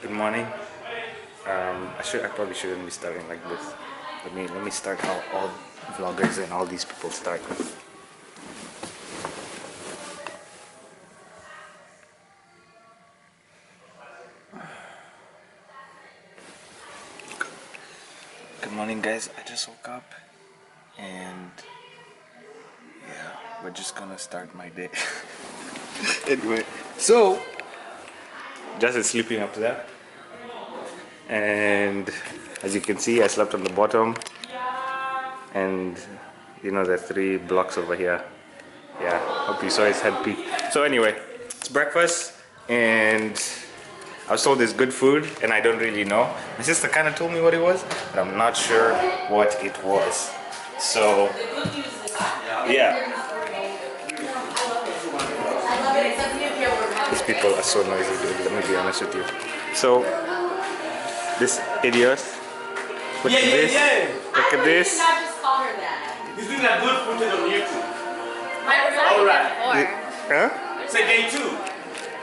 Good morning. I probably shouldn't be starting like this. Let me start how all vloggers and all these people start. Good morning, guys. I just woke up and yeah, we're just gonna start my day. Anyway, so Jess is sleeping up there, and as you can see, I slept on the bottom, and you know the 3 blocks over here. Yeah, hope you saw his head peek. So anyway, it's breakfast, and I was told there's good food, and I don't really know. My sister kind of told me what it was, but I'm not sure what it was. So yeah. These people are so noisy, dude. Let me be honest with you. So, this idiot. Look at this. Look at this. He's doing a good footage on YouTube. Alright. Huh? Say day 2.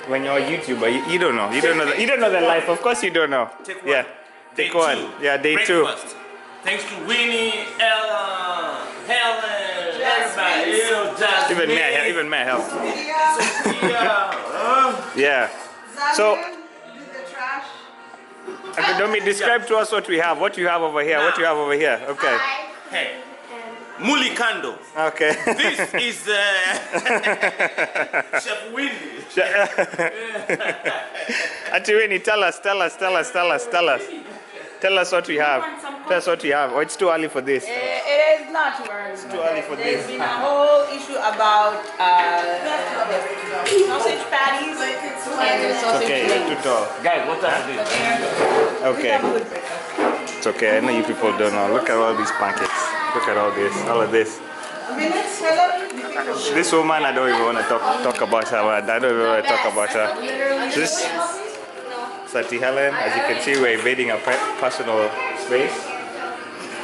When you're a YouTuber, you don't know. You don't know the life. Of course you don't know. Take 1. Yeah. Take Day 1. 2. Yeah, day 2. Breakfast. Thanks to Winnie, Ella, Helen, everybody. Even me help. Yeah. Yeah. So, Did the trash? okay, Domi, describe to us what we have. What you have over here. What you have over here. Okay. Hey. Muli Kando. Okay. This is Chef Winnie. Auntie Winnie, tell us. Tell us what we have. Tell us what we have. Oh, it's too early for this. It is not too early. It's too early for There's this. been a whole issue about sausage patties and the sausage Okay, links. you're too tall. Guys, what time is it? Okay. It's okay. I know you people don't know. Look at all these pancakes. Look at all this. All of this. This woman, I don't even want to talk about her. I don't even want to talk about her. This Sati Helen, as you can see, we're invading her personal space.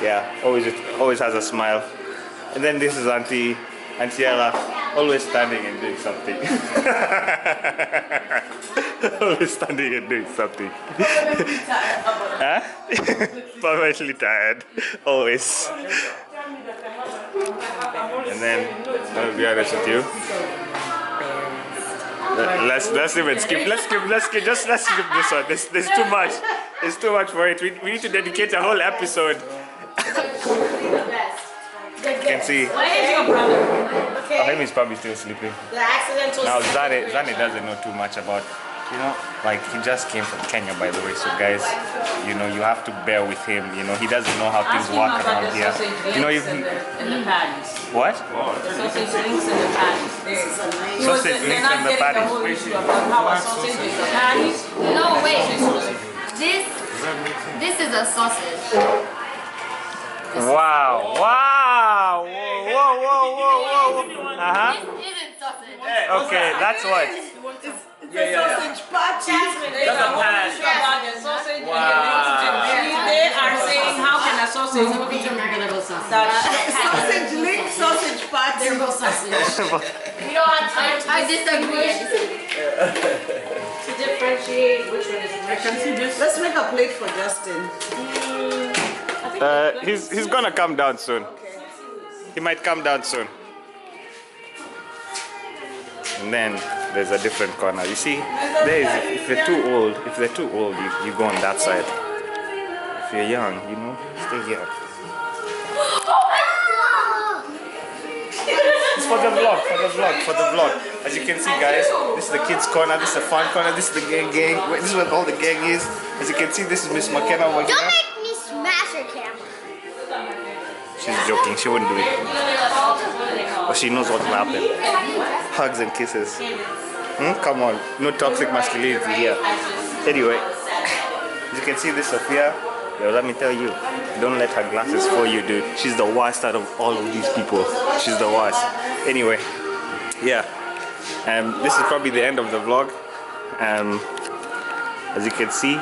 Yeah, always has a smile. And then this is Auntie Ella, always standing and doing something. Always standing and doing something. Huh? Permanently tired. Always. And then, I'll be honest with you. Let's even skip. Let's skip this one. There's too much. There's too much for it. We need to dedicate a whole episode. You can see. Him is probably still sleeping. The accidental. Now Zane doesn't know too much about, like he just came from Kenya, by the way. So guys, you have to bear with him. He doesn't know how things work around here. In the patties. What? The sausage links in the patties. Sausage links in the patties. The whole issue about how a sausage is a patties. No, wait. This is a sausage. Wow! Whoa! This isn't sausage. Okay, that's what. Sausage patties. That's a patty. About the sausage and they are saying how can a sausage be Sausage link, sausage patty. They're both sausage. We don't have time I disagree. to differentiate which one is which. I can see this. Let's make a plate for Justin. He's gonna come down soon. He might come down soon. And then there's a different corner. You see, if they're too old, you go on that side. If you're young, stay here. It's for the vlog. As you can see, guys, this is the kids' corner, this is the fun corner, this is the gang. This is what all the gang is. As you can see, this is Miss McKenna over here. Don't make me smash her camera. She's joking, she wouldn't do it. But she knows what will happen. Hugs and kisses. Come on, no toxic masculinity here. Anyway, as you can see, this Sophia. Yo, let me tell you, don't let her glasses fool you, dude. She's the worst out of all of these people. She's the worst. Anyway, yeah. This is probably the end of the vlog. As you can see.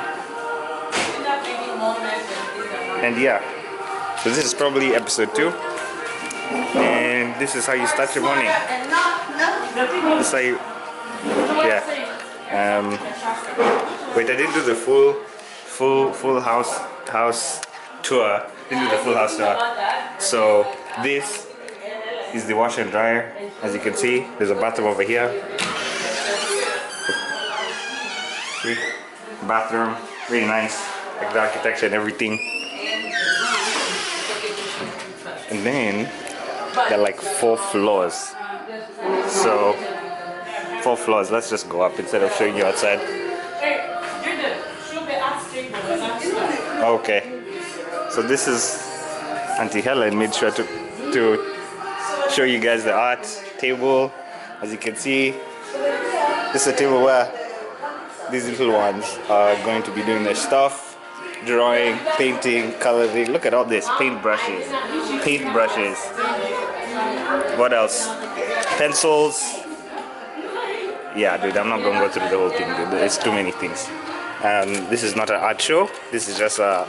And yeah. So this is probably episode 2. And this is how you start your morning. This is how you, yeah. Wait, I didn't do the full house tour. Didn't do the full house tour. So this is the washer and dryer. As you can see, there's a bathroom over here. See? Bathroom, really nice, like the architecture and everything. And then there are like 4 floors. So 4 floors. Let's just go up instead of showing you outside. Okay. So this is Auntie Helen made sure to show you guys the art table. As you can see, this is a table where these little ones are going to be doing their stuff, drawing, painting, coloring. Look at all this, paint brushes. What else? Pencils. Yeah, dude, I'm not gonna go through the whole thing, dude. It's too many things. This is not an art show. This is just a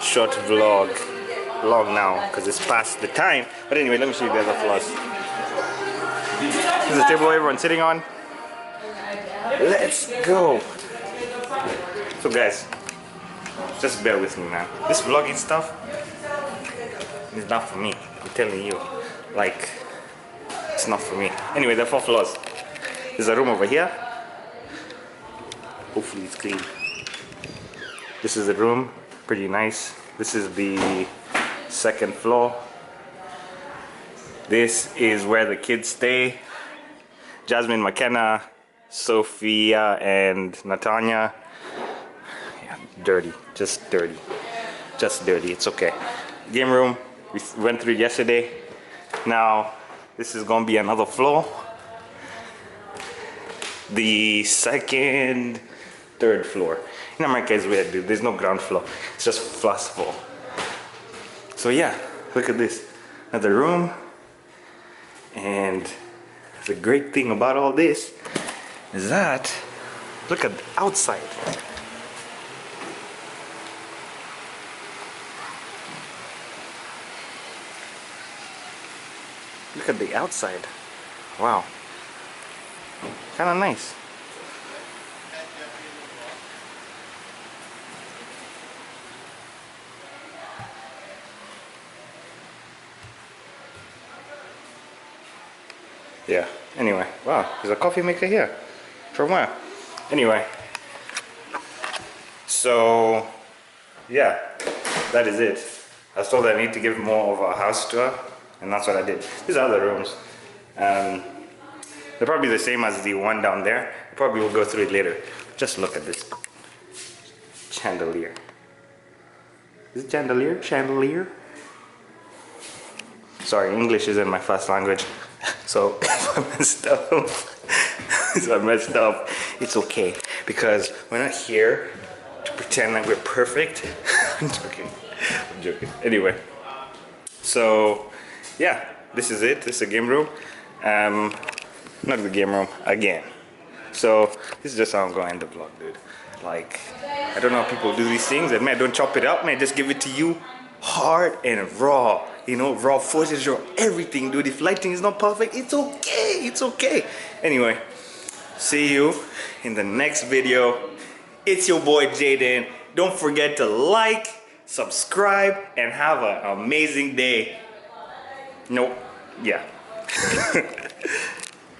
short vlog. Long now, because it's past the time. But anyway, let me show you guys the floors. This is the table everyone's sitting on. Let's go. So guys, just bear with me, man. This vlogging stuff is not for me. I'm telling you. Like, it's not for me. Anyway, there are 4 floors. There's a room over here. Hopefully it's clean. This is the room. Pretty nice. This is the 2nd floor. This is where the kids stay. Jasmine, McKenna, Sophia, and Natanya. Yeah, dirty. Just dirty. Just dirty. It's okay. Game room. We went through yesterday. Now, this is gonna be another floor. The 2nd, 3rd floor. In America is weird, dude. There's no ground floor. It's just first floor. So yeah, look at this. Another room. And the great thing about all this is that, look at the outside. Look at the outside. Wow. Kind of nice. Yeah, anyway, wow, there's a coffee maker here. From where? Anyway, so yeah, that is it. I was told I need to give more of a house tour, and that's what I did. These are the rooms. They're probably the same as the one down there. Probably will go through it later. Just look at this chandelier. Is it chandelier? Chandelier? Sorry, English isn't my first language. So if I messed up, it's okay, because we're not here to pretend like we're perfect. I'm joking. Anyway, so yeah, this is it. This is a game room. Not the game room again. So this is just how I'm going to end the vlog, dude. Like, I don't know how people do these things, and man, don't chop it up, man. Just give it to you hard and raw. You know, raw footage, raw everything, dude. If lighting is not perfect, it's okay. It's okay. Anyway, see you in the next video. It's your boy Jaden. Don't forget to like, subscribe, and have an amazing day. Nope. Yeah.